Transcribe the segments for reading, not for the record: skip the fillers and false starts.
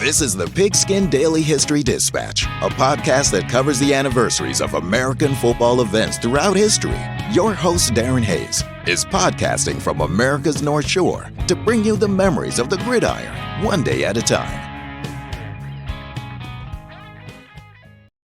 This is the Pigskin Daily History Dispatch, a podcast that covers the anniversaries of American football events throughout history. Your host, Darren Hayes, is podcasting from America's North Shore to bring you the memories of the gridiron, one day at a time.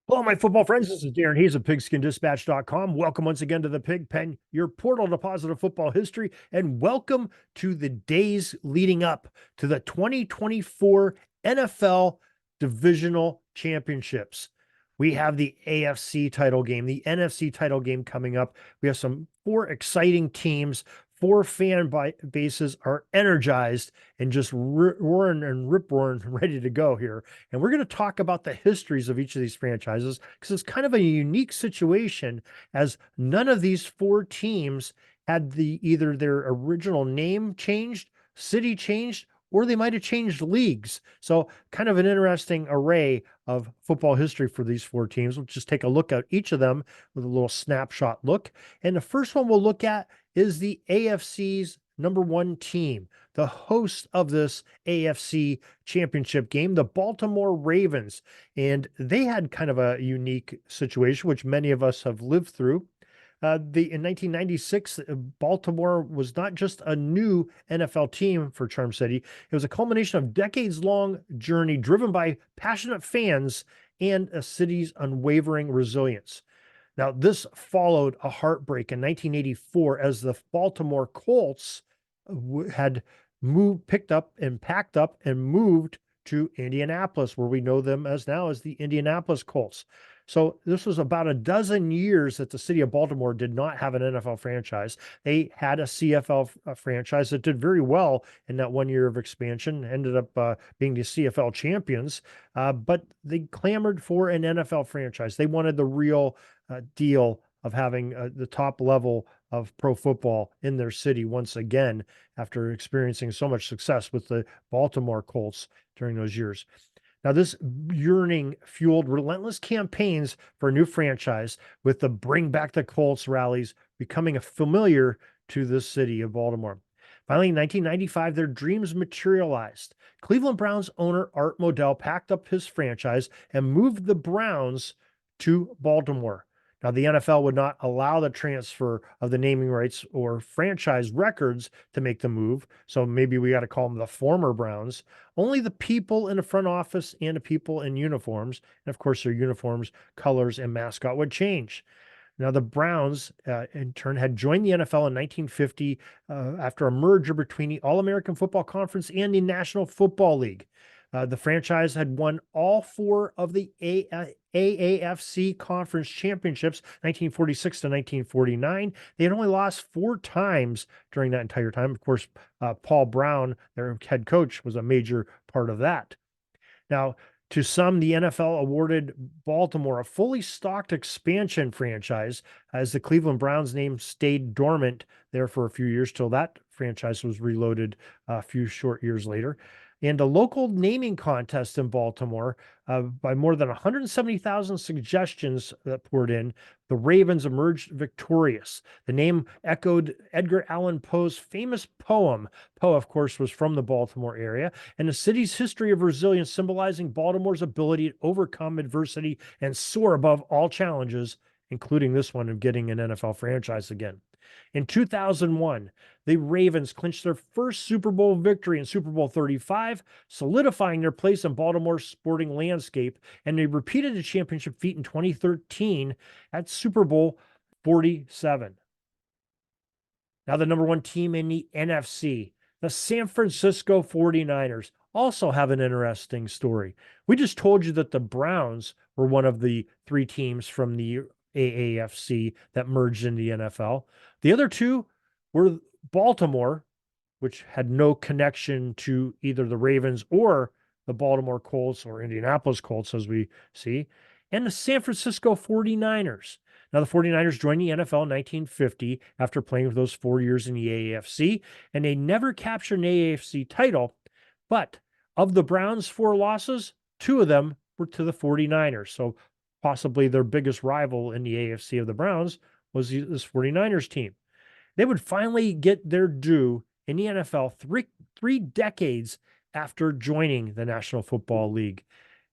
Hello, my football friends. This is Darren Hayes of PigskinDispatch.com. Welcome once again to the Pig Pen, your portal to positive football history, and welcome to the days leading up to the 2024 NFL Divisional Championships. We have the AFC title game, the NFC title game coming up. We have four exciting teams. Four fan bases are energized and just roaring and rip-roaring, ready to go here. And we're going to talk about the histories of each of these franchises because it's kind of a unique situation as none of these four teams had either their original name changed, city changed, or they might have changed leagues. So kind of an interesting array of football history for these four teams. We'll just take a look at each of them with a little snapshot look. And the first one we'll look at is the AFC's number one team, the host of this AFC championship game, the Baltimore Ravens. And they had kind of a unique situation, which many of us have lived through. In 1996, Baltimore was not just a new NFL team for Charm City. It was a culmination of decades-long journey driven by passionate fans and a city's unwavering resilience. Now, this followed a heartbreak in 1984 as the Baltimore Colts had picked up and packed up and moved to Indianapolis, where we know them as now as the Indianapolis Colts. So this was about a dozen years that the city of Baltimore did not have an NFL franchise. They had a CFL franchise that did very well in that 1 year of expansion, ended up being the CFL champions, but they clamored for an NFL franchise. They wanted the real deal of having the top level of pro football in their city once again after experiencing so much success with the Baltimore Colts during those years. Now, this yearning fueled relentless campaigns for a new franchise, with the Bring Back the Colts rallies becoming a familiar to the city of Baltimore. Finally, in 1995, their dreams materialized. Cleveland Browns owner Art Modell packed up his franchise and moved the Browns to Baltimore. Now, the NFL would not allow the transfer of the naming rights or franchise records to make the move, so maybe we got to call them the former Browns. Only the people in the front office and the people in uniforms, and of course their uniforms, colors, and mascot would change. Now, the Browns, in turn, had joined the NFL in 1950 after a merger between the All-American Football Conference and the National Football League. The franchise had won all four of the AAFC conference championships, 1946 to 1949. They had only lost four times during that entire time. Of course, Paul Brown, their head coach, was a major part of that. Now, to some, the NFL awarded Baltimore a fully stocked expansion franchise as the Cleveland Browns name stayed dormant there for a few years till that franchise was reloaded a few short years later. And a local naming contest in Baltimore, by more than 170,000 suggestions that poured in, the Ravens emerged victorious. The name echoed Edgar Allan Poe's famous poem. Poe, of course, was from the Baltimore area, and the city's history of resilience, symbolizing Baltimore's ability to overcome adversity and soar above all challenges, including this one of getting an NFL franchise again. In 2001, the Ravens clinched their first Super Bowl victory in Super Bowl 35, solidifying their place in Baltimore's sporting landscape, and they repeated the championship feat in 2013 at Super Bowl 47. Now, the number one team in the NFC, the San Francisco 49ers, also have an interesting story. We just told you that the Browns were one of the three teams from the AAFC that merged in the NFL. The other two were Baltimore, which had no connection to either the Ravens or the Baltimore Colts or Indianapolis Colts, as we see, and the San Francisco 49ers. Now, the 49ers joined the NFL in 1950 after playing for those 4 years in the AAFC, and they never captured an AAFC title. But of the Browns' four losses, two of them were to the 49ers. So possibly their biggest rival in the AFC of the Browns was this 49ers team. They would finally get their due in the NFL three decades after joining the National Football League.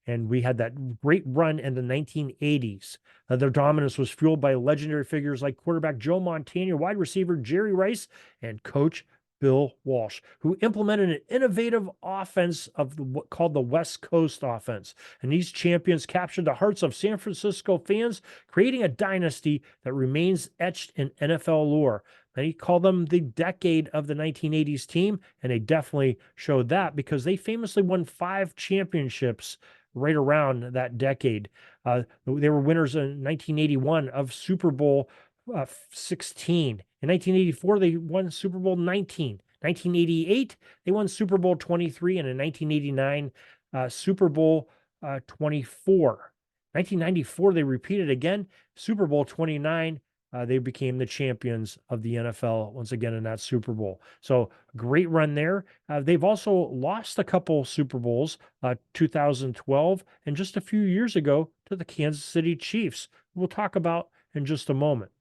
And we had that great run in the 1980s. Their dominance was fueled by legendary figures like quarterback Joe Montana, wide receiver Jerry Rice, and coach Bill Walsh, who implemented an innovative offense of what called the West Coast offense. And these champions captured the hearts of San Francisco fans, creating a dynasty that remains etched in NFL lore. Many call them the decade of the 1980s team, and they definitely showed that because they famously won 5 championships right around that decade. They were winners in 1981 of Super Bowl 16. In 1984, they won Super Bowl 19. 1988, they won Super Bowl 23, and in 1989, Super Bowl 24. 1994, they repeated again, Super Bowl 29. They became the champions of the NFL once again in that Super Bowl. So great run there. They've also lost a couple Super Bowls, 2012 and just a few years ago to the Kansas City Chiefs. We'll talk about in just a moment.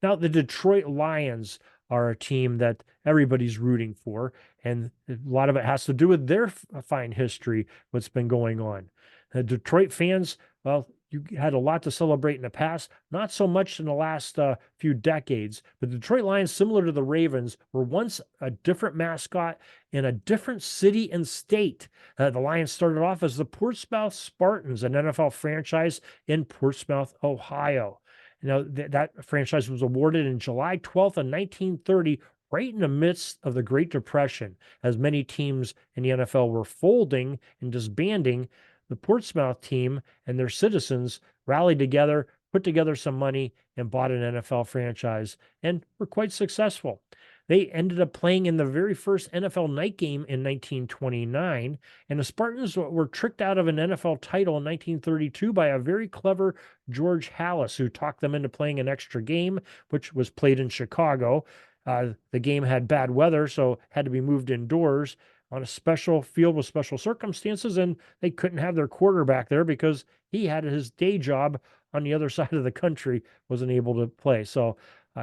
Now, the Detroit Lions are a team that everybody's rooting for, and a lot of it has to do with their fine history, what's been going on. Detroit fans, well, you had a lot to celebrate in the past, not so much in the last few decades. The Detroit Lions, similar to the Ravens, were once a different mascot in a different city and state. The Lions started off as the Portsmouth Spartans, an NFL franchise in Portsmouth, Ohio. That franchise was awarded in July 12th of 1930, right in the midst of the Great Depression, as many teams in the NFL were folding and disbanding. The Portsmouth team and their citizens rallied together, put together some money, and bought an NFL franchise, and were quite successful. They ended up playing in the very first NFL night game in 1929, and the Spartans were tricked out of an NFL title in 1932 by a very clever George Halas, who talked them into playing an extra game, which was played in Chicago. The game had bad weather, so had to be moved indoors on a special field with special circumstances, and they couldn't have their quarterback there because he had his day job on the other side of the country, wasn't able to play. So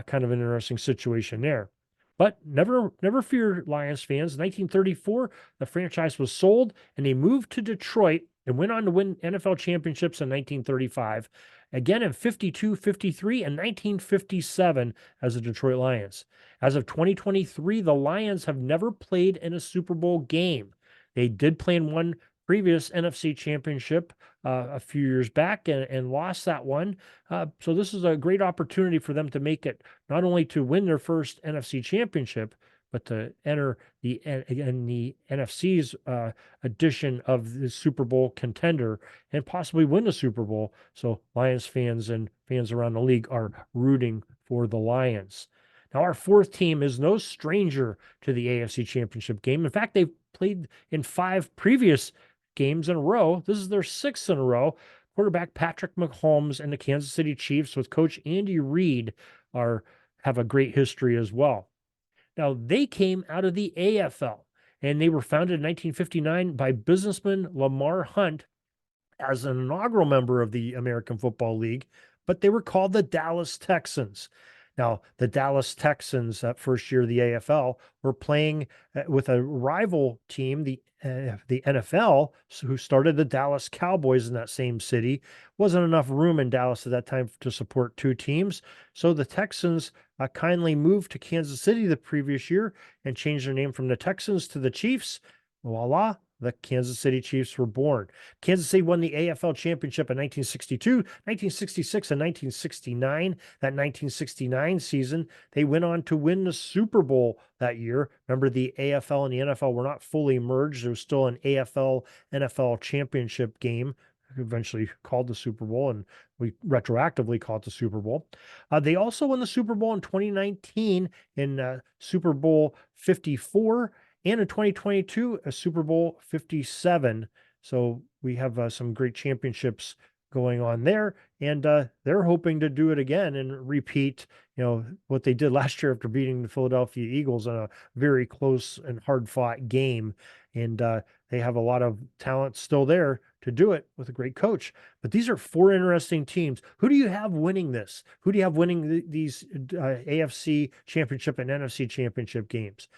kind of an interesting situation there. But never fear, Lions fans. In 1934, the franchise was sold, and they moved to Detroit and went on to win NFL championships in 1935, again in 52, 53, and 1957 as the Detroit Lions. As of 2023, the Lions have never played in a Super Bowl game. They did play in one previous NFC championship a few years back and lost that one. So this is a great opportunity for them to make it, not only to win their first NFC championship, but to enter the NFC's edition of the Super Bowl contender and possibly win the Super Bowl. So Lions fans and fans around the league are rooting for the Lions. Now, our fourth team is no stranger to the AFC Championship game. In fact, they've played in 5 previous games in a row. This is their 6th in a row. Quarterback Patrick Mahomes and the Kansas City Chiefs with coach Andy Reid have a great history as well. Now, they came out of the AFL, and they were founded in 1959 by businessman Lamar Hunt as an inaugural member of the American Football League, but they were called the Dallas Texans. Now, the Dallas Texans, that first year of the AFL, were playing with a rival team, the NFL, who started the Dallas Cowboys in that same city. Wasn't enough room in Dallas at that time to support 2 teams, so the Texans kindly moved to Kansas City the previous year and changed their name from the Texans to the Chiefs. Voila, the Kansas City Chiefs were born. Kansas City won the AFL championship in 1962, 1966, and 1969. That 1969 season, they went on to win the Super Bowl that year. Remember, the AFL and the NFL were not fully merged. There was still an AFL-NFL championship game, eventually called the Super Bowl, and we retroactively call it the Super Bowl. They also won the Super Bowl in 2019 in Super Bowl 54, and in 2022, a Super Bowl 57. So we have some great championships going on there, and they're hoping to do it again and repeat, what they did last year after beating the Philadelphia Eagles in a very close and hard-fought game. And they have a lot of talent still there to do it with a great coach. But these are 4 interesting teams. Who do you have winning this? Who do you have winning these AFC championship and NFC championship games?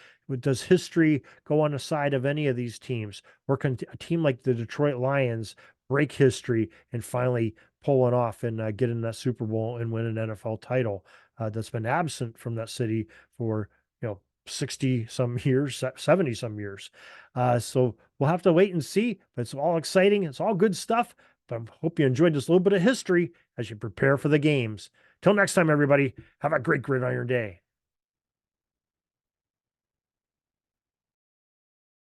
does history go on the side of any of these teams? Or can a team like the Detroit Lions break history and finally pull it off and get in that Super Bowl and win an NFL title that's been absent from that city for 60 some years, 70 some years. So we'll have to wait and see, but it's all exciting. It's all good stuff. But I hope you enjoyed this little bit of history as you prepare for the games. Till next time, everybody, have a great Gridiron Day.